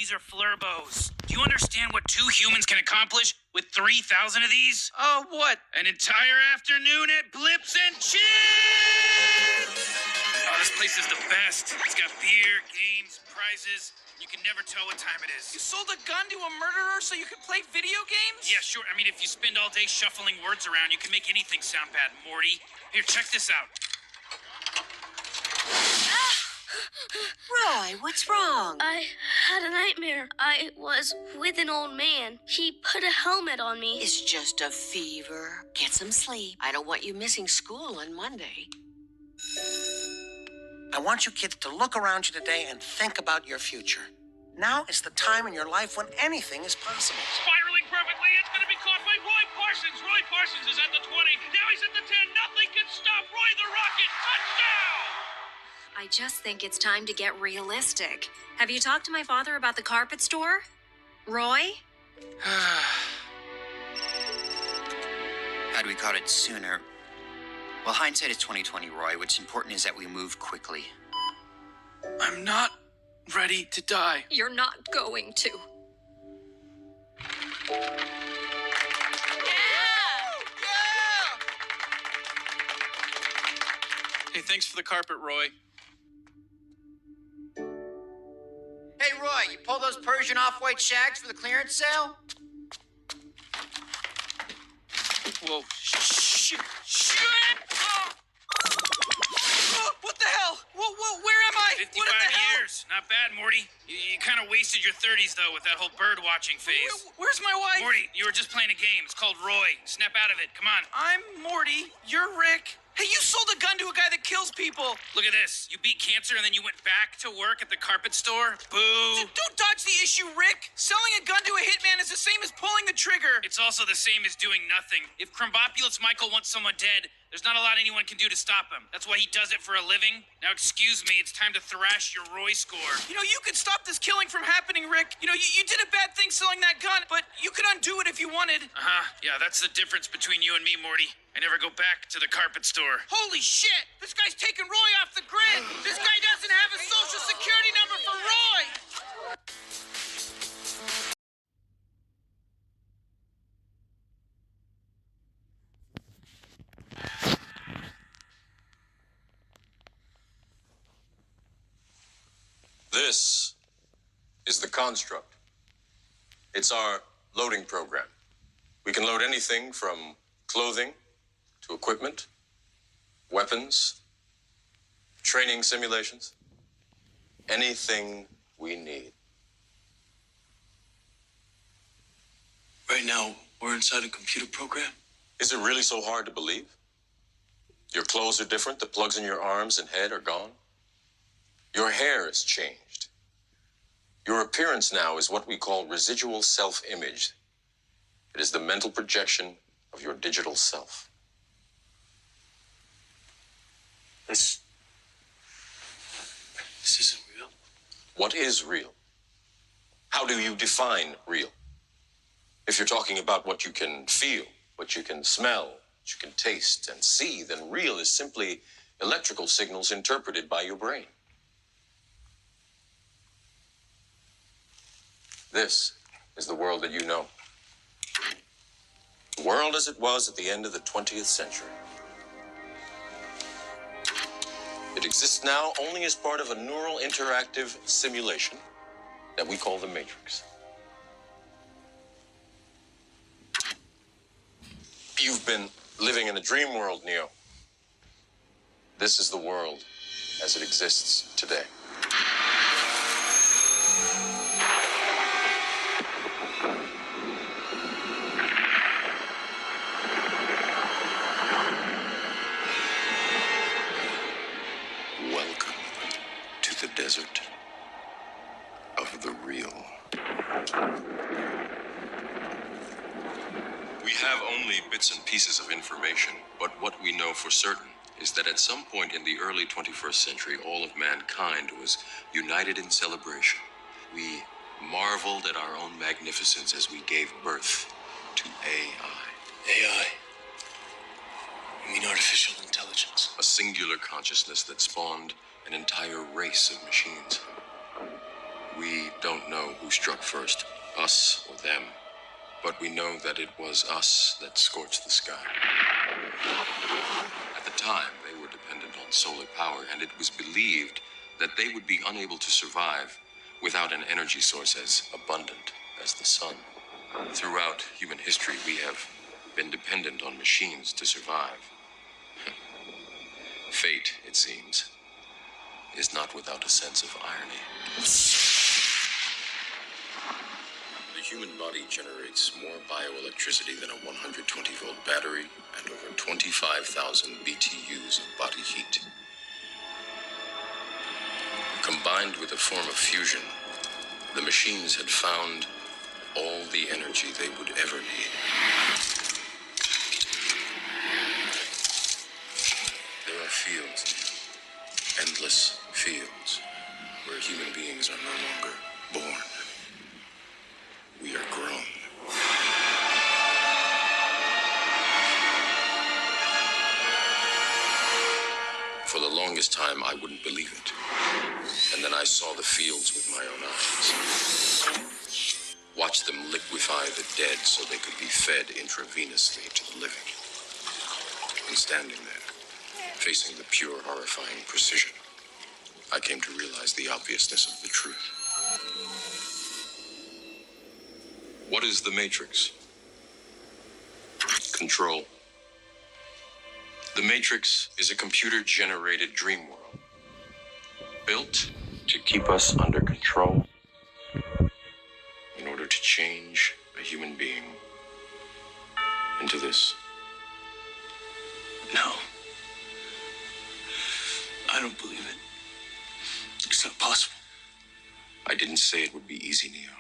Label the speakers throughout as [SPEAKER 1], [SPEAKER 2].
[SPEAKER 1] These are flurbos. Do you understand what 2 humans can accomplish with 3,000 of these?
[SPEAKER 2] Oh, what?
[SPEAKER 1] An entire afternoon at Blips and Chips! Oh, this place is the best. It's got beer, games, prizes. You can never tell what time it is.
[SPEAKER 2] You sold a gun to a murderer so you could play video games?
[SPEAKER 1] Yeah, sure. I mean, if you spend all day shuffling words around, you can make anything sound bad, Morty. Here, check this out.
[SPEAKER 3] Roy, what's wrong?
[SPEAKER 4] I had a nightmare. I was with an old man. He put a helmet on me.
[SPEAKER 3] It's just a fever. Get some sleep. I don't want you missing school on Monday.
[SPEAKER 5] I want you kids to look around you today and think about your future. Now is the time in your life when anything is possible.
[SPEAKER 6] Spiraling perfectly, it's going to be caught by Roy Parsons. Roy Parsons is at the 20. Now he's at the 10. Nothing can stop Roy the Rocket. Touchdown!
[SPEAKER 7] I just think it's time to get realistic. Have you talked to my father about the carpet store? Roy?
[SPEAKER 8] Had we caught it sooner? Well, hindsight is 20/20, Roy. What's important is that we move quickly.
[SPEAKER 2] I'm not ready to die.
[SPEAKER 7] You're not going to.
[SPEAKER 2] Hey, thanks for the carpet, Roy.
[SPEAKER 8] Hey, Roy, you pull those Persian off-white shags for the clearance sale?
[SPEAKER 2] Whoa. Shit! What the hell? Whoa, where am I?
[SPEAKER 1] 55
[SPEAKER 2] What in the hell?
[SPEAKER 1] years. Not bad, Morty. You kind of wasted your 30s, though, with that whole bird-watching phase.
[SPEAKER 2] Where's my wife?
[SPEAKER 1] Morty, you were just playing a game. It's called Roy. Snap out of it. Come on.
[SPEAKER 2] I'm Morty. You're Rick. Hey, you sold a gun to a guy that kills people.
[SPEAKER 1] Look at this. You beat cancer and then you went back to work at the carpet store? Boo.
[SPEAKER 2] Don't dodge the issue, Rick. Selling a gun to a hitman is the same as pulling the trigger.
[SPEAKER 1] It's also the same as doing nothing. If Crumbopulous Michael wants someone dead, there's not a lot anyone can do to stop him. That's why he does it for a living. Now, excuse me, it's time to thrash your Roy score.
[SPEAKER 2] You know, you could stop this killing from happening, Rick. You know, you did a bad thing selling that gun, but you could undo it if you wanted.
[SPEAKER 1] Yeah, that's the difference between you and me, Morty. I never go back to the carpet store.
[SPEAKER 2] Holy shit! This guy's taking Roy off the grid! This guy doesn't have a social security number for Roy!
[SPEAKER 9] This is the construct. It's our loading program. We can load anything from clothing to equipment, weapons, training simulations, anything we need.
[SPEAKER 10] Right now, we're inside a computer program.
[SPEAKER 9] Is it really so hard to believe? Your clothes are different, the plugs in your arms and head are gone. Your hair has changed. Your appearance now is what we call residual self-image. It is the mental projection of your digital self.
[SPEAKER 10] This isn't real.
[SPEAKER 9] What is real? How do you define real? If you're talking about what you can feel, what you can smell, what you can taste and see, then real is simply electrical signals interpreted by your brain. This is the world that you know. The world as it was at the end of the 20th century. It exists now only as part of a neural interactive simulation that we call the Matrix. You've been living in a dream world, Neo. This is the world as it exists today.
[SPEAKER 10] Welcome to the desert of the real.
[SPEAKER 9] We have only bits and pieces of information, but what we know for certain is that at some point in the early 21st century, all of mankind was united in celebration. We marveled at our own magnificence as we gave birth to AI.
[SPEAKER 10] AI? You mean artificial intelligence?
[SPEAKER 9] A singular consciousness that spawned an entire race of machines. We don't know who struck first, us or them, but we know that it was us that scorched the sky. At the time, they were dependent on solar power, and it was believed that they would be unable to survive without an energy source as abundant as the sun. Throughout human history, we have been dependent on machines to survive. Fate, it seems, is not without a sense of irony. The human body generates more bioelectricity than a 120-volt battery and over 25,000 BTUs of body heat. Combined with a form of fusion, the machines had found all the energy they would ever need. There are fields, endless fields, where human beings are no longer born. We are grown. For the longest time, I wouldn't believe it. And then I saw the fields with my own eyes. Watched them liquefy the dead so they could be fed intravenously to the living. And standing there, facing the pure, horrifying precision, I came to realize the obviousness of the truth. What is the Matrix? Control. The Matrix is a computer-generated dream world, built to keep us under control in order to change a human being into this.
[SPEAKER 2] No. I don't believe it. It's not possible.
[SPEAKER 9] I didn't say it would be easy, Neo.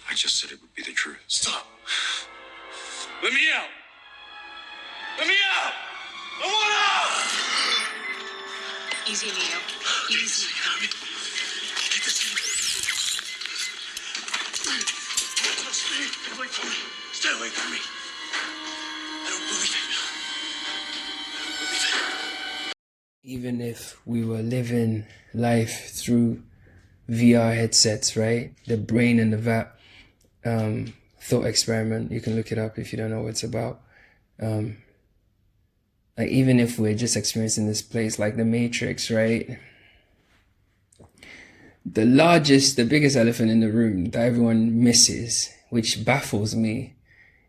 [SPEAKER 9] I just said it would be the truth.
[SPEAKER 2] Stop. Let me out. Let me out. I want out.
[SPEAKER 7] Easy, Neo. Easy.
[SPEAKER 2] Get this thing. Don't touch me. Stay away from me. Stay away from me. I don't believe it. I don't believe it.
[SPEAKER 11] Even if we were living life through VR headsets, right? The brain and the vat thought experiment. You can look it up if you don't know what it's about. Like even if we're just experiencing this place like the Matrix, right? The biggest elephant in the room that everyone misses, which baffles me,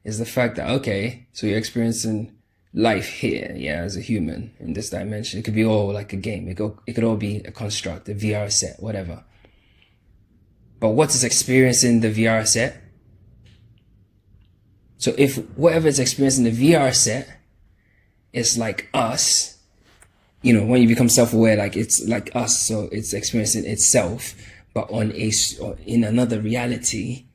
[SPEAKER 11] is the fact that, okay, so you're experiencing life here, yeah, as a human in this dimension. It could be all like a game. It could all be a construct, a VR set, whatever. But what is experiencing the VR set? So if whatever is experiencing the VR set is like us, you know, when you become self-aware, like it's like us, so it's experiencing itself, but in another reality,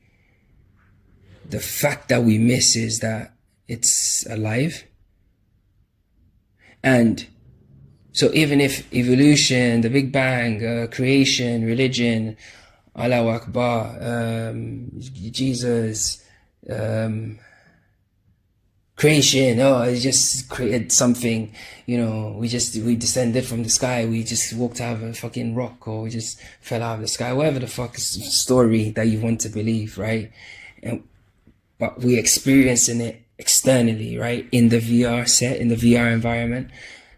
[SPEAKER 11] the fact that we miss is that it's alive. And so even if evolution, the Big Bang, creation, religion, Allahu Akbar, Jesus, creation, it just created something, you know, we descended from the sky, we just walked out of a fucking rock, or we just fell out of the sky, whatever the fuck story that you want to believe, right? But we're experiencing it externally, right? In the VR set, in the VR environment.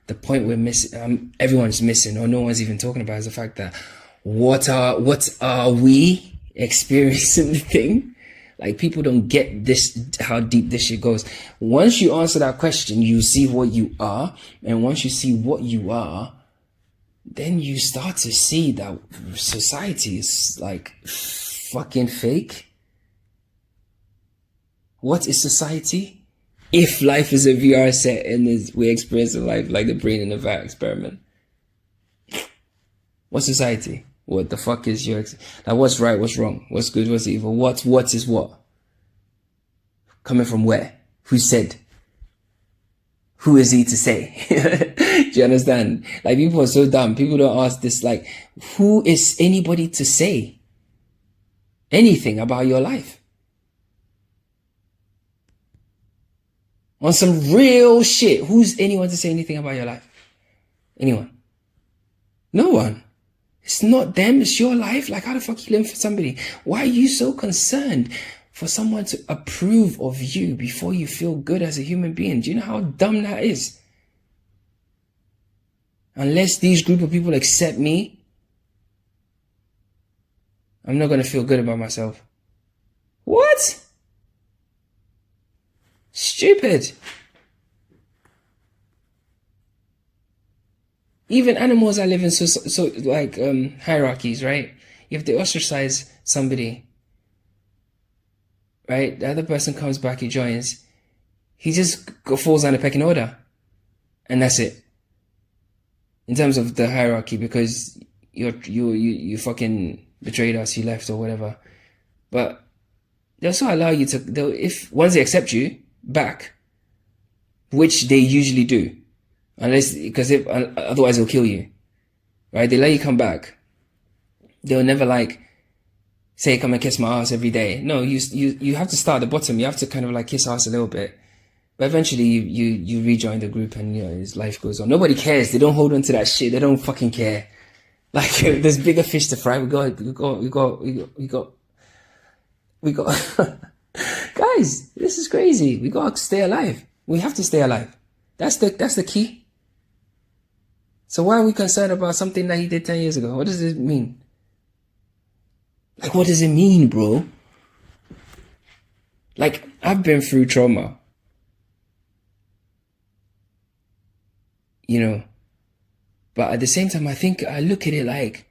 [SPEAKER 11] The point we're missing, everyone's missing, or no one's even talking about, is the fact that what are we experiencing the thing? Like, people don't get this, how deep this shit goes. Once you answer that question, you see what you are. And once you see what you are, then you start to see that society is like fucking fake. What is society? If life is a VR set and we're experiencing life like the brain in a vat experiment. What's society? What the fuck is like, what's right, what's wrong, what's good, what's evil, what is what? Coming from where? Who said? Who is he to say? Do you understand? Like, people are so dumb. People don't ask this, like, who is anybody to say anything about your life? On some real shit, who's anyone to say anything about your life? Anyone? No one. It's not them, it's your life. Like, how the fuck you living for somebody? Why are you so concerned for someone to approve of you before you feel good as a human being? Do you know how dumb that is? Unless these group of people accept me, I'm not going to feel good about myself. What? Stupid. Even animals that live in hierarchies, right? If they ostracize somebody, right? The other person comes back, he joins. He just falls down the pecking order. And that's it. In terms of the hierarchy, because you fucking betrayed us, you left or whatever. But they also allow you to, once they accept you back, which they usually do, otherwise they'll kill you, right? They let you come back. They'll never like say, come and kiss my ass every day. No, you have to start at the bottom. You have to kind of like kiss ass a little bit, but eventually you rejoin the group, and his life goes on. Nobody cares. They don't hold on to that shit. They don't fucking care. Like, there's bigger fish to fry. We got guys, this is crazy. We gotta stay alive. We have to stay alive. That's the key. So why are we concerned about something that he did 10 years ago? What does it mean? Like, what does it mean, bro? Like, I've been through trauma. But at the same time, I look at it like,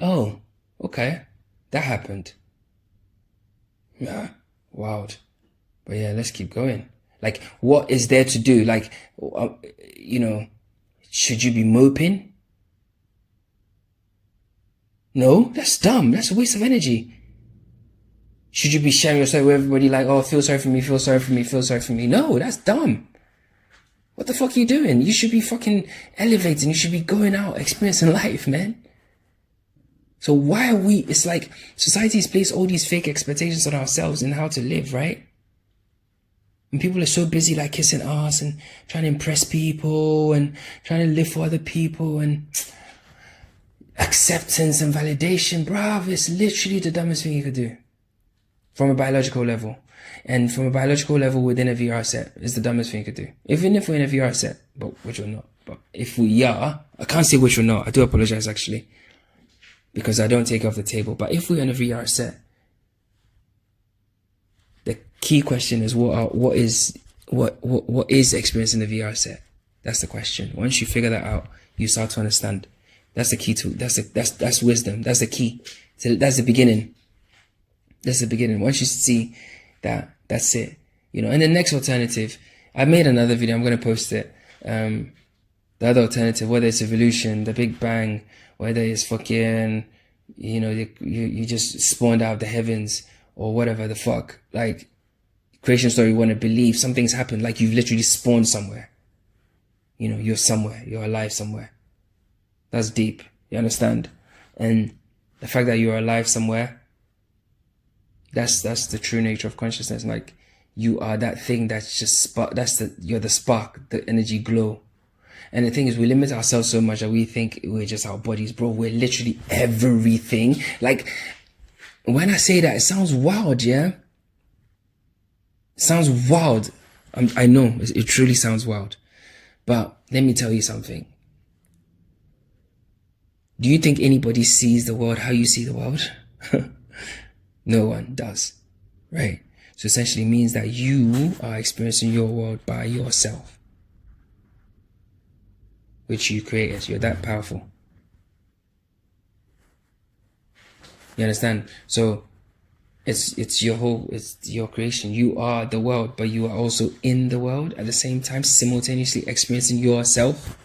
[SPEAKER 11] oh, okay, that happened. Yeah, wild. But yeah, let's keep going. Like, what is there to do? Like, should you be moping? No, that's dumb. That's a waste of energy. Should you be sharing yourself with everybody like, oh, feel sorry for me, feel sorry for me, feel sorry for me? No, that's dumb. What the fuck are you doing? You should be fucking elevating. You should be going out, experiencing life, man. So why are it's like society's placed all these fake expectations on ourselves and how to live, right? And people are so busy like kissing ass and trying to impress people and trying to live for other people and acceptance and validation. Bruv, it's literally the dumbest thing you could do from a biological level. And from a biological level within a VR set is the dumbest thing you could do. Even if we're in a VR set, but which we're not. But if we are, I can't say which we're not. I do apologize actually, because I don't take it off the table. But if we're in a VR set, the key question is what is experience in the VR set? That's the question. Once you figure that out, you start to understand. That's the key to that's wisdom. That's the key. So that's the beginning. That's the beginning. Once you see that, that's it. And the next alternative, I made another video. I'm gonna post it. The other alternative, whether it's evolution, the Big Bang, whether it's fucking, you just spawned out of the heavens or whatever the fuck. Like, creation story, you want to believe something's happened. Like, you've literally spawned somewhere. You're somewhere. You're alive somewhere. That's deep. You understand? And the fact that you're alive somewhere, that's the true nature of consciousness. Like, you are that thing that's just you're the spark, the energy glow. And the thing is, we limit ourselves so much that we think we're just our bodies, bro. We're literally everything. Like, when I say that, it sounds wild, yeah? It sounds wild. I know, it truly sounds wild. But let me tell you something. Do you think anybody sees the world how you see the world? No one does, right? So essentially means that you are experiencing your world by yourself, which you created. You're that powerful. You understand? So it's your creation. You are the world, but you are also in the world at the same time, simultaneously experiencing yourself.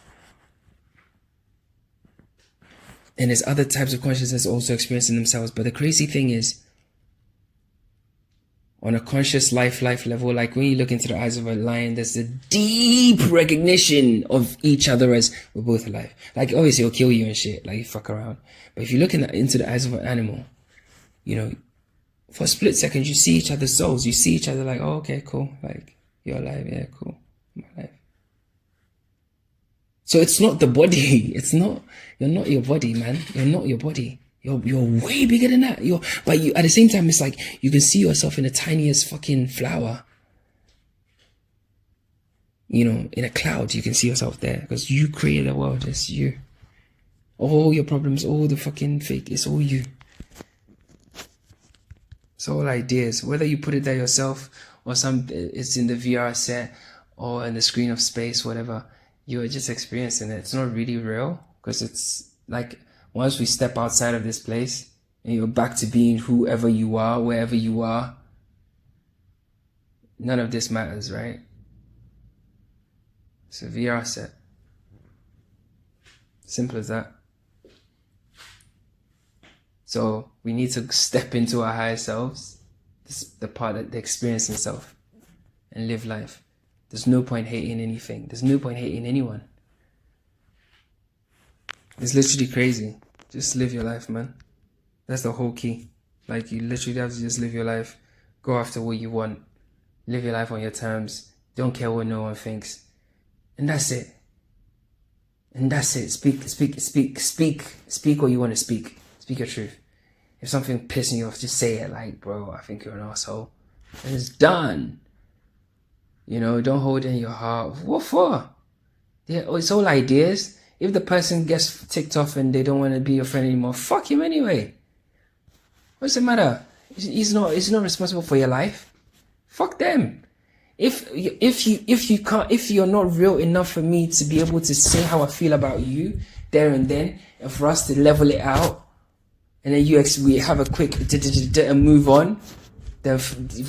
[SPEAKER 11] And there's other types of consciousness also experiencing themselves. But the crazy thing is, on a conscious life level, like when you look into the eyes of a lion, there's a deep recognition of each other as we're both alive. Like, obviously it'll kill you and shit, like you fuck around. But if you look into the eyes of an animal, for a split second, you see each other's souls. You see each other like, oh, okay, cool. Like, you're alive, yeah, cool, I'm alive. So it's not the body. It's not. You're not your body, man. You're not your body. You're way bigger than that. But at the same time, it's like you can see yourself in the tiniest fucking flower. You know, in a cloud, you can see yourself there because you created the world. It's you. All your problems, all the fucking fake, it's all you. It's all ideas. Whether you put it there yourself or it's in the VR set or in the screen of space, whatever, you're just experiencing it. It's not really real because it's like once we step outside of this place and you're back to being whoever you are, wherever you are, none of this matters, right? It's a VR set. Simple as that. So we need to step into our higher selves, the part that the experiencing self, and live life. There's no point hating anything. There's no point hating anyone. It's literally crazy. Just live your life, man. That's the whole key. Like, you literally have to just live your life. Go after what you want. Live your life on your terms. Don't care what no one thinks. And that's it. And that's it. Speak what you want to speak. Speak your truth. If something pissing you off, just say it. Like, bro, I think you're an asshole. And it's done. You know, don't hold it in your heart. What for? Yeah, it's all ideas. If the person gets ticked off and they don't want to be your friend anymore, fuck him anyway. What's the matter? He's not responsible for your life. Fuck them. If you're not real enough for me to be able to say how I feel about you there and then, and for us to level it out, and then we have a quick and move on, then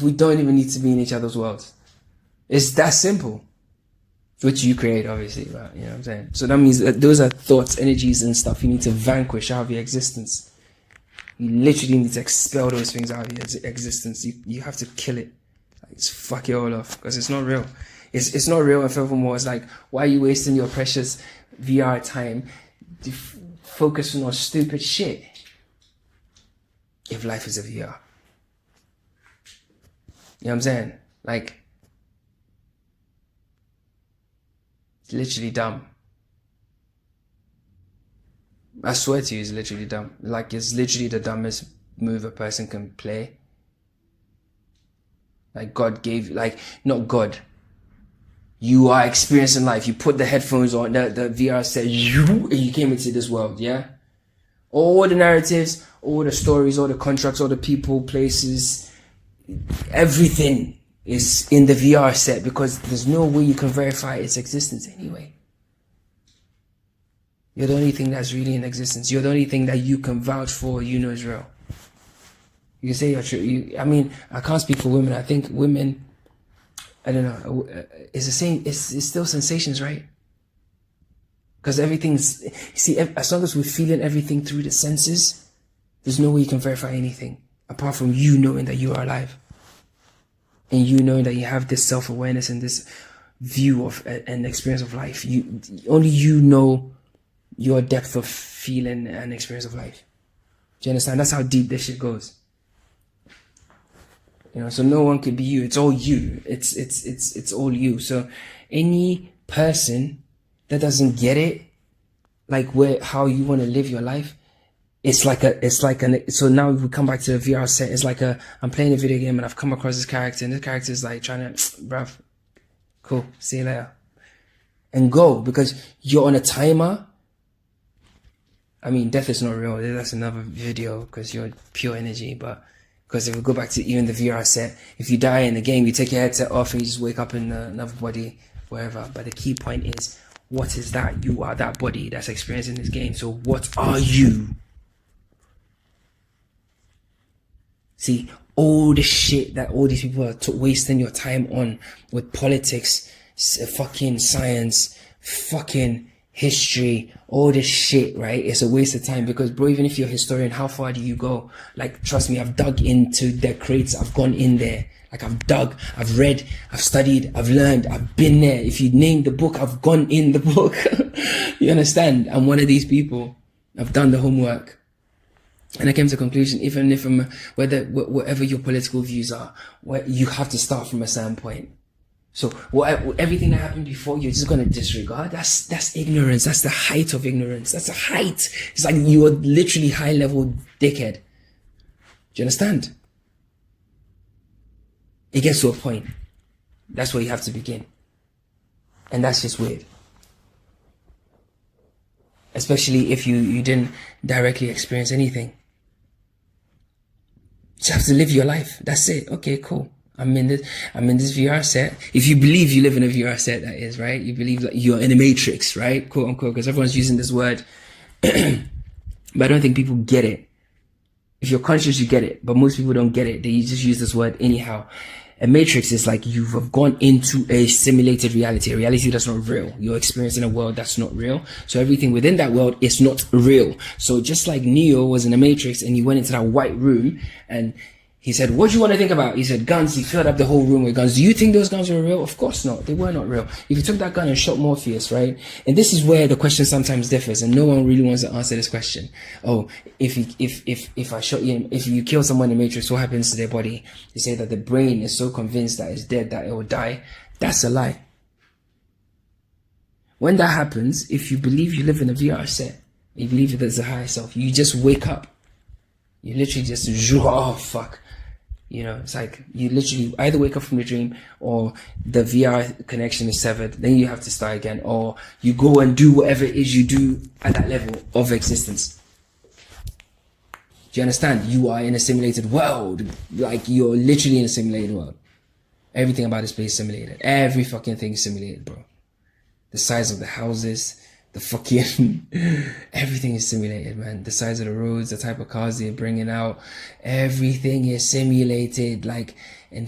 [SPEAKER 11] we don't even need to be in each other's worlds. It's that simple. Which you create, obviously, but you know what I'm saying? So that means that those are thoughts, energies, and stuff you need to vanquish out of your existence. You literally need to expel those things out of your existence. You have to kill it. Like, just fuck it all off, because it's not real. It's not real, and furthermore, it's like, why are you wasting your precious VR time focusing on stupid shit if life is a VR? You know what I'm saying? Like, it's literally dumb. I swear to you, it's literally dumb. Like, it's literally the dumbest move a person can play. Like, God gave, like, not God. You are experiencing life. You put the headphones on, the VR set, and you came into this world, yeah? All the narratives, all the stories, all the contracts, all the people, places, everything is in the VR set, because there's no way you can verify its existence anyway. You're the only thing that's really in existence. You're the only thing that you can vouch for, you know, is real. You can say you're true. I mean, I can't speak for women. I think women, I don't know, it's the same, it's still sensations, right? Because everything's, you see, as long as we're feeling everything through the senses, there's no way you can verify anything apart from you knowing that you are alive. And you knowing that you have this self-awareness and this view of an experience of life. Only you know your depth of feeling and experience of life. Do you understand? That's how deep this shit goes. You know, so no one could be you. It's all you. It's all you. So any person that doesn't get it, like how you want to live your life, so now we come back to the VR set. It's like I'm playing a video game and I've come across this character, and this character is like trying to, bruv, cool, see you later. And go, because you're on a timer. I mean, death is not real. That's another video, because you're pure energy. But because if we go back to even the VR set, if you die in the game, you take your headset off and you just wake up in another body, wherever. But the key point is, what is that? You are that body that's experiencing this game. So what are you? See, all the shit that all these people are wasting your time on with politics, fucking science, fucking history, all this shit, right? It's a waste of time, because, bro, even if you're a historian, how far do you go? Like, trust me, I've dug into their crates. I've gone in there. Like, I've dug, I've read, I've studied, I've learned, I've been there. If you name the book, I've gone in the book. You understand? I'm one of these people. I've done the homework. And I came to the conclusion, even if whatever your political views are, you have to start from a certain point. So everything that happened before, you're just gonna disregard. That's ignorance. That's the height of ignorance. That's the height. It's like you are literally high level dickhead. Do you understand? It gets to a point. That's where you have to begin. And that's just weird. Especially if you didn't directly experience anything. You just have to live your life. That's it. Okay, cool. I'm in this VR set. If you believe you live in a VR set, that is, right? You believe that you're in a matrix, right? Quote unquote, because everyone's using this word. But I don't think people get it. If you're conscious, you get it. But most people don't get it. They just use this word anyhow. A matrix is like you've gone into a simulated reality, a reality that's not real. You're experiencing a world that's not real. So everything within that world is not real. So just like Neo was in a matrix and he went into that white room and he said, what do you want to think about? He said, guns. He filled up the whole room with guns. Do you think those guns were real? Of course not. They were not real. If you took that gun and shot Morpheus, right? And this is where the question sometimes differs, and no one really wants to answer this question. Oh, if I shot you, if you kill someone in the Matrix, what happens to their body? They say that the brain is so convinced that it's dead that it will die. That's a lie. When that happens, if you believe you live in a VR set, you believe that there's a higher self, you just wake up. You literally just, oh fuck. You know, it's like you literally either wake up from the dream or the VR connection is severed. Then you have to start again, or you go and do whatever it is you do at that level of existence. Do you understand? You are in a simulated world. Like you're literally in a simulated world. Everything about this place is simulated. Every fucking thing is simulated, bro. The size of the houses, the fucking everything is simulated, man. The size of the roads, the type of cars they're bringing out, everything is simulated. Like, and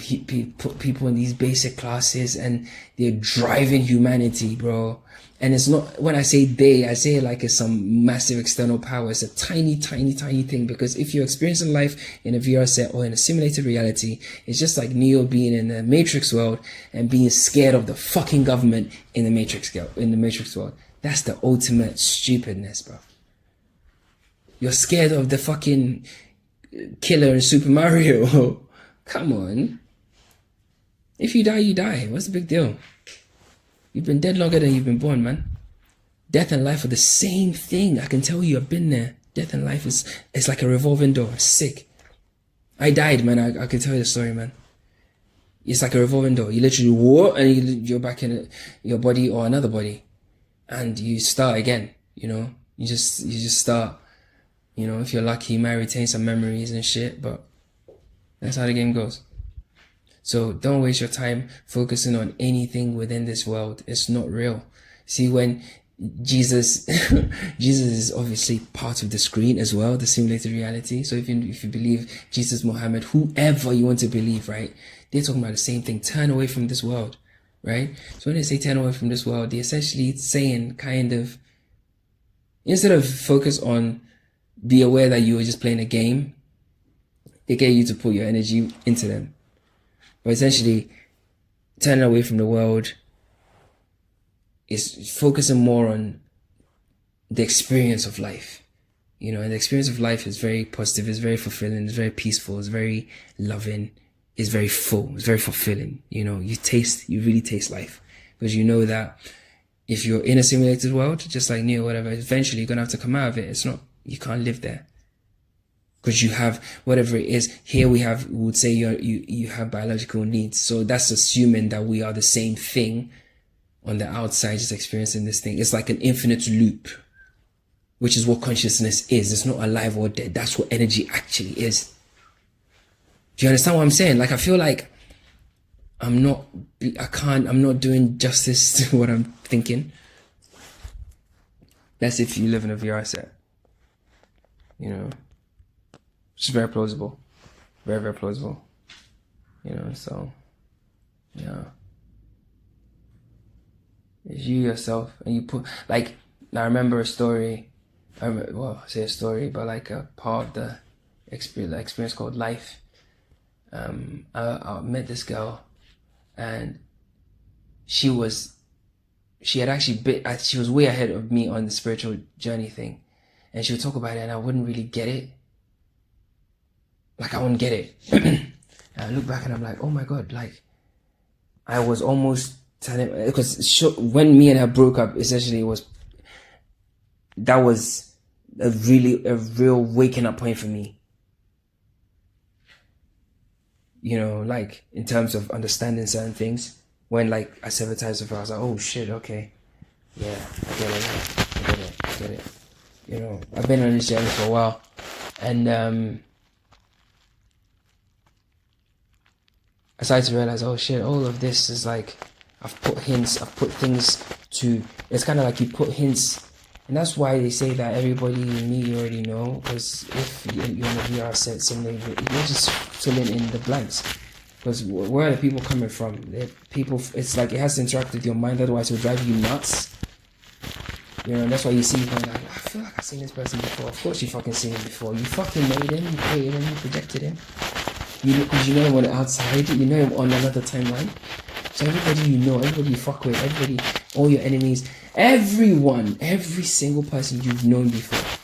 [SPEAKER 11] put people in these basic classes and they're driving humanity, bro. And it's not, when I say they, I say it like it's some massive external power. It's a tiny, tiny, tiny thing, because if you're experiencing life in a VR set or in a simulated reality, it's just like Neo being in the Matrix world and being scared of the fucking government in the Matrix world. That's the ultimate stupidness, bro. You're scared of the fucking killer in Super Mario. Come on. If you die, you die. What's the big deal? You've been dead longer than you've been born, man. Death and life are the same thing. I can tell you, I've been there. Death and life it's like a revolving door. It's sick. I died, man. I can tell you the story, man. It's like a revolving door. You literally walk and you're back in your body or another body. And you start again, you know. You just start. You know, if you're lucky, you might retain some memories and shit, but that's how the game goes. So don't waste your time focusing on anything within this world. It's not real. See, when Jesus is obviously part of the screen as well, the simulated reality. So if you believe Jesus, Muhammad, whoever you want to believe, right? They're talking about the same thing. Turn away from this world, right? So when they say turn away from this world, they're essentially saying kind of, instead of focus on be aware that you were just playing a game, they get you to put your energy into them. But essentially, turning away from the world is focusing more on the experience of life. You know, and the experience of life is very positive, it's very fulfilling, it's very peaceful, it's very loving, it's very full, it's very fulfilling. You know, you really taste life. Because you know that if you're in a simulated world, just like Neo or whatever, eventually you're going to have to come out of it. You can't live there. Because you have whatever it is. Here we would say you have biological needs. So that's assuming that we are the same thing on the outside, just experiencing this thing. It's like an infinite loop, which is what consciousness is. It's not alive or dead. That's what energy actually is. Do you understand what I'm saying? Like, I feel like I'm not doing justice to what I'm thinking. That's if you live in a VR set. You know, it's very plausible. Very, very plausible. You know, so, yeah. It's you yourself, and you put, like, I remember a story, I say a story, but like a part of the experience called life. I met this girl, and she was way ahead of me on the spiritual journey thing. And she would talk about it and I wouldn't really get it. Like, I wouldn't get it. And I look back and I'm like, oh my God, like, I was almost telling, because when me and her broke up, essentially that was a real waking up point for me. You know, like in terms of understanding certain things. When like I sympathized with her, I was like, oh shit, okay, yeah, I get it, I get it. You know, I've been on this journey for a while, and I started to realize, oh shit, all of this is like, I've put things to, it's kind of like you put hints. And that's why they say that everybody you meet you already know, because if you're in a VR set simulator, you're just filling in the blanks. Because where are the people coming from? People, it's like it has to interact with your mind, otherwise it will drive you nuts. You know, and that's why you see people like, I feel like I've seen this person before. Of course you fucking seen him before. You fucking made him, you created him, you projected him. Because you know him on the outside, you know him on another timeline. So everybody you know, everybody you fuck with, everybody, all your enemies, everyone, every single person you've known before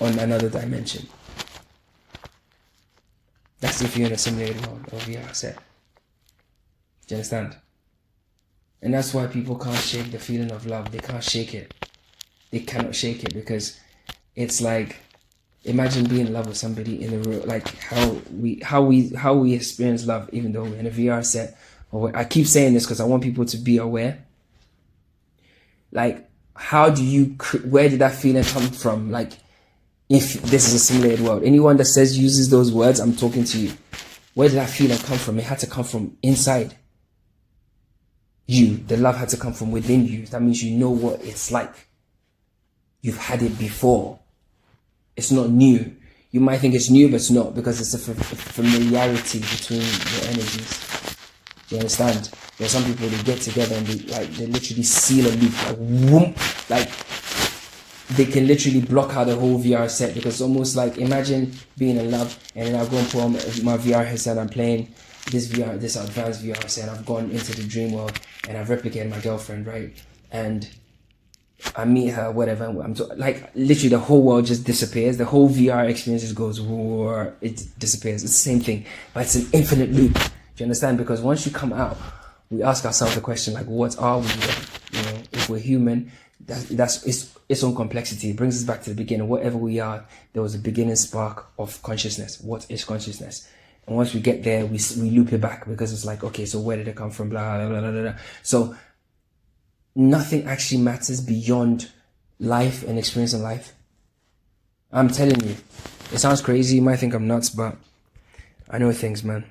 [SPEAKER 11] on another dimension. That's if you're in a simulated world or VR set. Do you understand? And that's why people can't shake the feeling of love. They can't shake it. They cannot shake it because it's like, imagine being in love with somebody in the real, like how we experience love, even though we're in a VR set. Or I keep saying this because I want people to be aware. Like, where did that feeling come from? Like, if this is a simulated world, anyone that uses those words, I'm talking to you. Where did that feeling come from? It had to come from inside you. The love had to come from within you. That means you know what it's like. You've had it before. It's not new. You might think it's new, but it's not, because it's a familiarity between your energies. Do you understand? There's some people, they get together and they literally seal a loop, like whoop, like they can literally block out the whole VR set, because it's almost like, imagine being in love and then I've gone for my VR headset, I'm playing this advanced VR set, I've gone into the dream world and I've replicated my girlfriend, right? And I meet her, whatever, like literally the whole world just disappears. The whole VR experience just goes, whoa, it disappears. It's the same thing, but it's an infinite loop. Do you understand? Because once you come out, we ask ourselves the question, like, what are we? You know, if we're human, that's its own complexity. It brings us back to the beginning. Whatever we are, there was a beginning spark of consciousness. What is consciousness? And once we get there, we loop it back, because it's like, okay, so where did it come from? Blah, blah, blah, blah, blah. So nothing actually matters beyond life and experiencing life. I'm telling you, it sounds crazy. You might think I'm nuts, but I know things, man.